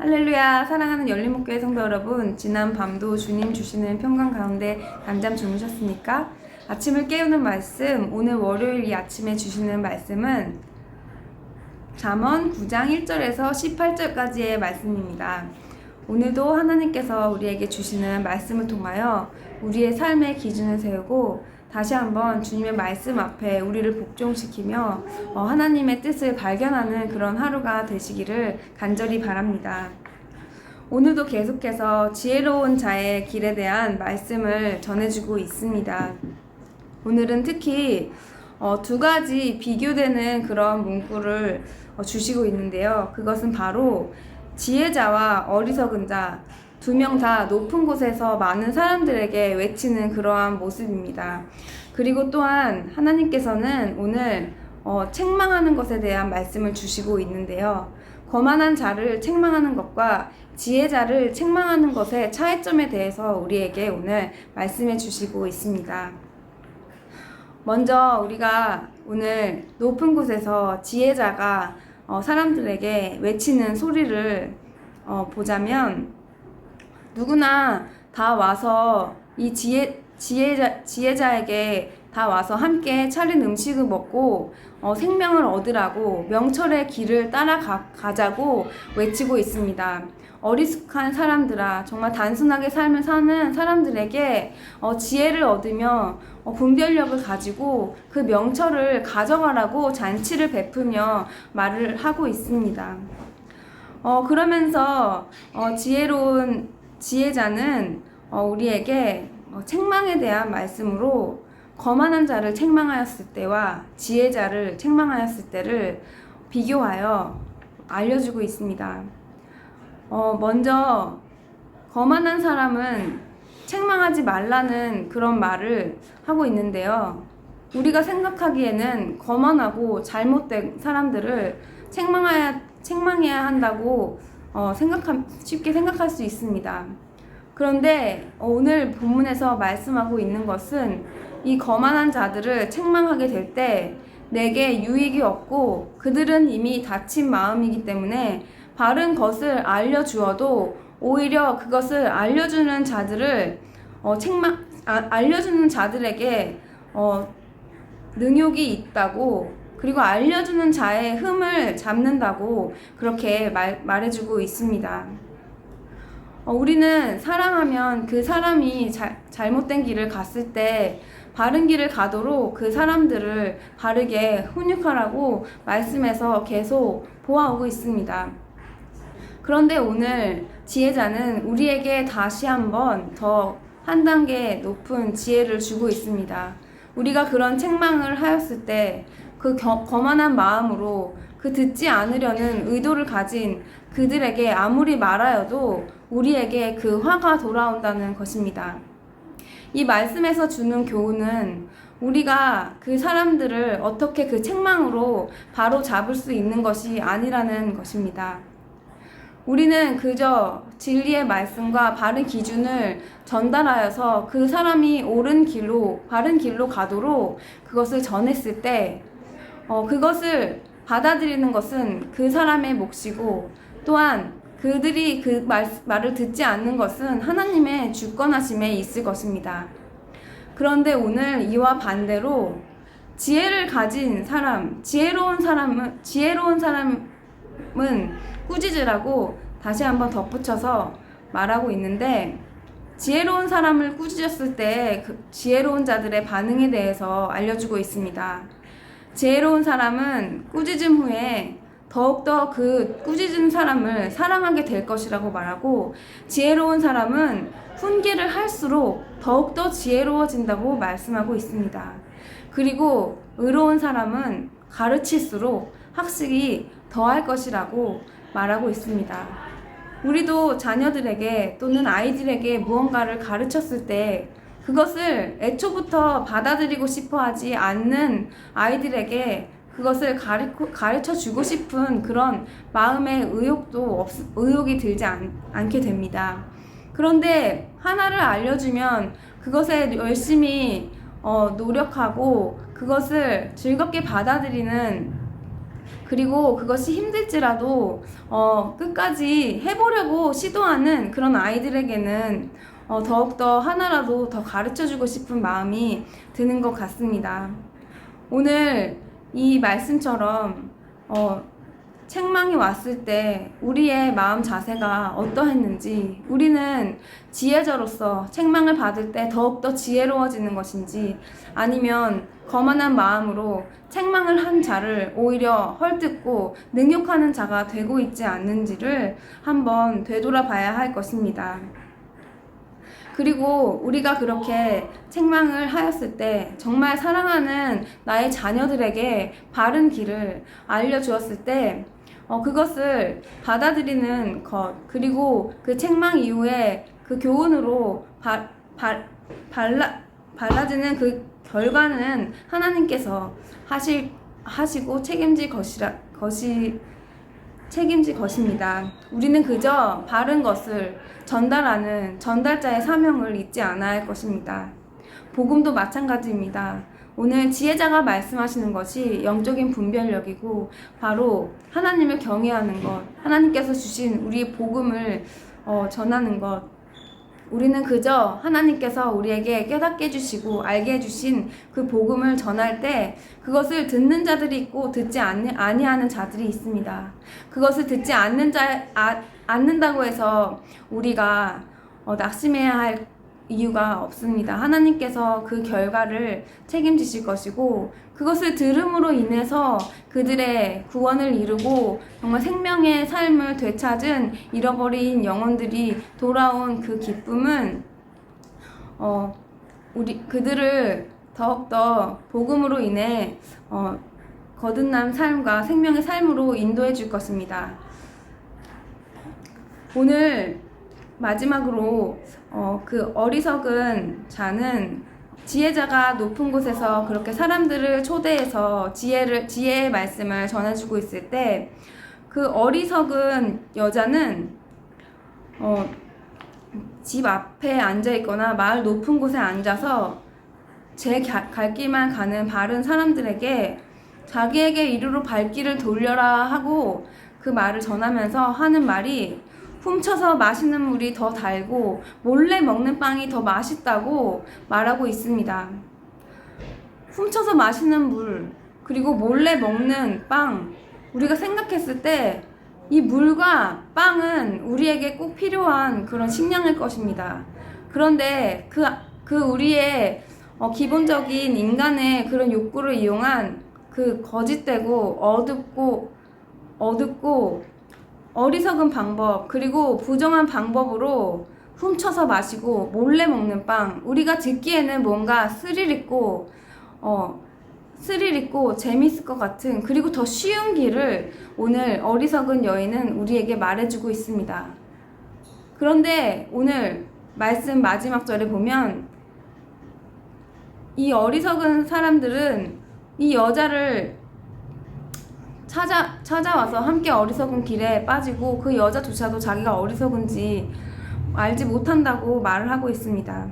할렐루야. 사랑하는 열린목교회 성도 여러분, 지난 밤도 주님 주시는 평강 가운데 잠잠 주무셨습니까? 아침을 깨우는 말씀, 오늘 월요일 이 아침에 주시는 말씀은 잠언 9장 1절에서 18절까지의 말씀입니다. 오늘도 하나님께서 우리에게 주시는 말씀을 통하여 우리의 삶의 기준을 세우고 다시 한번 주님의 말씀 앞에 우리를 복종시키며 하나님의 뜻을 발견하는 그런 하루가 되시기를 간절히 바랍니다. 오늘도 계속해서 지혜로운 자의 길에 대한 말씀을 전해주고 있습니다. 오늘은 특히 두 가지 비교되는 그런 문구를 주시고 있는데요. 그것은 바로 지혜자와 어리석은 자, 두 명 다 높은 곳에서 많은 사람들에게 외치는 그러한 모습입니다. 그리고 또한 하나님께서는 오늘 책망하는 것에 대한 말씀을 주시고 있는데요. 거만한 자를 책망하는 것과 지혜자를 책망하는 것의 차이점에 대해서 우리에게 오늘 말씀해 주시고 있습니다. 먼저 우리가 오늘 높은 곳에서 지혜자가 사람들에게 외치는 소리를 보자면 누구나 다 와서 이 지혜자에게 다 와서 함께 차린 음식을 먹고 생명을 얻으라고 명철의 길을 따라가자고 외치고 있습니다. 어리숙한 사람들아, 정말 단순하게 삶을 사는 사람들에게 지혜를 얻으며 분별력을 가지고 그 명철을 가져가라고 잔치를 베푸며 말을 하고 있습니다. 그러면서 지혜로운 지혜자는 우리에게 책망에 대한 말씀으로 거만한 자를 책망하였을 때와 지혜자를 책망하였을 때를 비교하여 알려주고 있습니다. 먼저 거만한 사람은 책망하지 말라는 그런 말을 하고 있는데요. 우리가 생각하기에는 거만하고 잘못된 사람들을 책망해야 한다고 쉽게 생각할 수 있습니다. 그런데 오늘 본문에서 말씀하고 있는 것은 이 거만한 자들을 책망하게 될 때 내게 유익이 없고 그들은 이미 다친 마음이기 때문에 바른 것을 알려주어도 오히려 그것을 알려주는 자들을 알려주는 자들에게 능욕이 있다고, 그리고 알려주는 자의 흠을 잡는다고 그렇게 말해주고 있습니다. 우리는 사랑하면 그 사람이 잘못된 길을 갔을 때 바른 길을 가도록 그 사람들을 바르게 훈육하라고 말씀에서 계속 보아오고 있습니다. 그런데 오늘 지혜자는 우리에게 다시 한번 더 한 단계 높은 지혜를 주고 있습니다. 우리가 그런 책망을 하였을 때 그 거만한 마음으로 그 듣지 않으려는 의도를 가진 그들에게 아무리 말하여도 우리에게 그 화가 돌아온다는 것입니다. 이 말씀에서 주는 교훈은 우리가 그 사람들을 어떻게 그 책망으로 바로 잡을 수 있는 것이 아니라는 것입니다. 우리는 그저 진리의 말씀과 바른 기준을 전달하여서 그 사람이 옳은 길로, 바른 길로 가도록 그것을 전했을 때 그것을 받아들이는 것은 그 사람의 몫이고, 또한 그들이 그 말을 듣지 않는 것은 하나님의 주권하심에 있을 것입니다. 그런데 오늘 이와 반대로 지혜를 가진 사람, 지혜로운 사람은 꾸짖으라고 다시 한번 덧붙여서 말하고 있는데, 지혜로운 사람을 꾸짖었을 때 그 지혜로운 자들의 반응에 대해서 알려주고 있습니다. 지혜로운 사람은 꾸짖음 후에 더욱더 그 꾸짖은 사람을 사랑하게 될 것이라고 말하고, 지혜로운 사람은 훈계를 할수록 더욱더 지혜로워진다고 말씀하고 있습니다. 그리고 의로운 사람은 가르칠수록 학식이 더할 것이라고 말하고 있습니다. 우리도 자녀들에게 또는 아이들에게 무언가를 가르쳤을 때 그것을 애초부터 받아들이고 싶어 하지 않는 아이들에게 그것을 가르쳐 주고 싶은 그런 마음의 의욕이 들지 않게 됩니다. 그런데 하나를 알려주면 그것에 열심히 노력하고 그것을 즐겁게 받아들이는 그리고 그것이 힘들지라도 끝까지 해보려고 시도하는 그런 아이들에게는 더욱더 하나라도 더 가르쳐주고 싶은 마음이 드는 것 같습니다. 오늘 이 말씀처럼 책망이 왔을 때 우리의 마음 자세가 어떠했는지, 우리는 지혜자로서 책망을 받을 때 더욱더 지혜로워지는 것인지, 아니면 거만한 마음으로 책망을 한 자를 오히려 헐뜯고 능욕하는 자가 되고 있지 않는지를 한번 되돌아봐야 할 것입니다. 그리고 우리가 그렇게 책망을 하였을 때 정말 사랑하는 나의 자녀들에게 바른 길을 알려주었을 때 그것을 받아들이는 것, 그리고 그 책망 이후에 그 교훈으로 발라지는 그 결과는 하나님께서 하시고 책임질 것입니다. 우리는 그저 바른 것을 전달하는 전달자의 사명을 잊지 않아야 할 것입니다. 복음도 마찬가지입니다. 오늘 지혜자가 말씀하시는 것이 영적인 분별력이고 바로 하나님을 경외하는 것, 하나님께서 주신 우리의 복음을 전하는 것. 우리는 그저 하나님께서 우리에게 깨닫게 해주시고 알게 해주신 그 복음을 전할 때 그것을 듣는 자들이 있고 듣지 아니하는 자들이 있습니다. 그것을 듣지 않는다고 해서 우리가 낙심해야 할 이유가 없습니다. 하나님께서 그 결과를 책임지실 것이고 그것을 들음으로 인해서 그들의 구원을 이루고 정말 생명의 삶을 되찾은 잃어버린 영혼들이 돌아온 그 기쁨은 그들을 더욱더 복음으로 인해 거듭난 삶과 생명의 삶으로 인도해 줄 것입니다. 오늘 마지막으로 그 어리석은 자는 지혜자가 높은 곳에서 그렇게 사람들을 초대해서 지혜의 말씀을 전해주고 있을 때 그 어리석은 여자는 집 앞에 앉아 있거나 마을 높은 곳에 앉아서 제 갈 길만 가는 바른 사람들에게 자기에게 이르러 발길을 돌려라 하고 그 말을 전하면서 하는 말이 훔쳐서 마시는 물이 더 달고 몰래 먹는 빵이 더 맛있다고 말하고 있습니다. 훔쳐서 마시는 물, 그리고 몰래 먹는 빵, 우리가 생각했을 때 이 물과 빵은 우리에게 꼭 필요한 그런 식량일 것입니다. 그런데 그 우리의 기본적인 인간의 그런 욕구를 이용한 그 거짓되고 어둡고 어리석은 방법, 그리고 부정한 방법으로 훔쳐서 마시고 몰래 먹는 빵, 우리가 듣기에는 뭔가 스릴 있고 재밌을 것 같은, 그리고 더 쉬운 길을 오늘 어리석은 여인은 우리에게 말해주고 있습니다. 그런데 오늘 말씀 마지막 절에 보면 이 어리석은 사람들은 이 여자를 찾아와서 함께 어리석은 길에 빠지고 그 여자조차도 자기가 어리석은지 알지 못한다고 말을 하고 있습니다.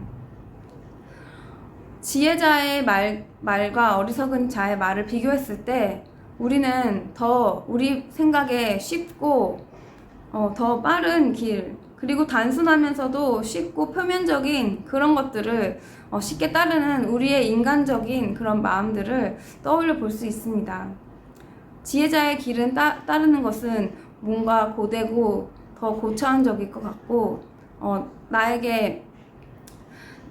지혜자의 말과 어리석은 자의 말을 비교했을 때 우리는 더 우리 생각에 쉽고 더 빠른 길, 그리고 단순하면서도 쉽고 표면적인 그런 것들을 쉽게 따르는 우리의 인간적인 그런 마음들을 떠올려 볼 수 있습니다. 지혜자의 길은 따르는 것은 뭔가 고되고 더 고차원적일 것 같고 나에게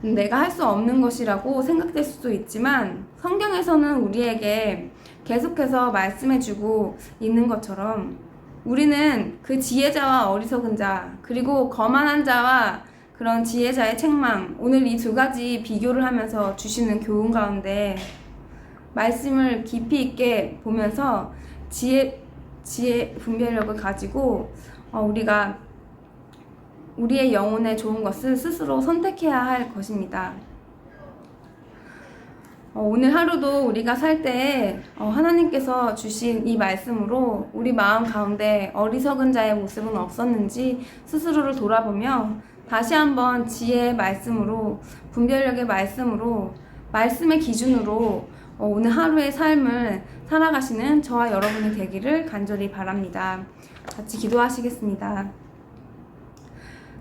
내가 할 수 없는 것이라고 생각될 수도 있지만 성경에서는 우리에게 계속해서 말씀해주고 있는 것처럼 우리는 그 지혜자와 어리석은 자, 그리고 거만한 자와 그런 지혜자의 책망, 오늘 이 두 가지 비교를 하면서 주시는 교훈 가운데 말씀을 깊이 있게 보면서 지혜 분별력을 가지고 우리가 우리의 영혼에 좋은 것을 스스로 선택해야 할 것입니다. 오늘 하루도 우리가 살 때에 하나님께서 주신 이 말씀으로 우리 마음 가운데 어리석은 자의 모습은 없었는지 스스로를 돌아보며 다시 한번 지혜의 말씀으로, 분별력의 말씀으로, 말씀의 기준으로 오늘 하루의 삶을 살아가시는 저와 여러분이 되기를 간절히 바랍니다. 같이 기도하시겠습니다.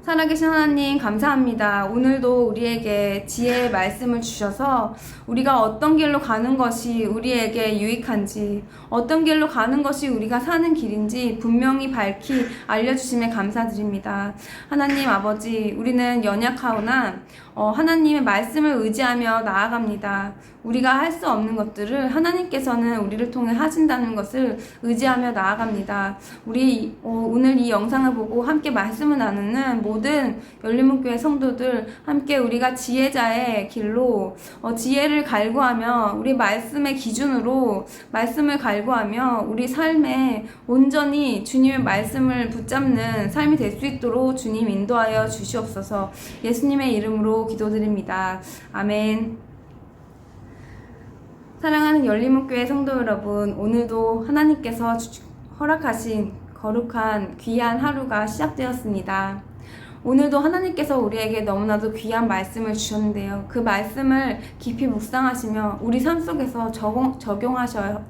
살아계신 하나님 감사합니다. 오늘도 우리에게 지혜의 말씀을 주셔서 우리가 어떤 길로 가는 것이 우리에게 유익한지, 어떤 길로 가는 것이 우리가 사는 길인지 분명히 밝히 알려주심에 감사드립니다. 하나님 아버지, 우리는 연약하오나 하나님의 말씀을 의지하며 나아갑니다. 우리가 할 수 없는 것들을 하나님께서는 우리를 통해 하신다는 것을 의지하며 나아갑니다. 우리 오늘 이 영상을 보고 함께 말씀을 나누는 모든 열린문교회 성도들 함께 우리가 지혜자의 길로 지혜를 갈구하며 우리 말씀의 기준으로 말씀을 갈구하며 우리 삶에 온전히 주님의 말씀을 붙잡는 삶이 될 수 있도록 주님 인도하여 주시옵소서. 예수님의 이름으로 기도드립니다. 아멘. 사랑하는 열린문교회 성도 여러분, 오늘도 하나님께서 허락하신 거룩한 귀한 하루가 시작되었습니다. 오늘도 하나님께서 우리에게 너무나도 귀한 말씀을 주셨는데요. 그 말씀을 깊이 묵상하시며 우리 삶 속에서 적용하셔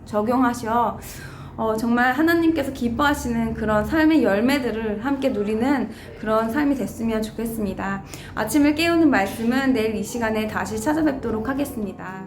정말 하나님께서 기뻐하시는 그런 삶의 열매들을 함께 누리는 그런 삶이 됐으면 좋겠습니다. 아침을 깨우는 말씀은 내일 이 시간에 다시 찾아뵙도록 하겠습니다.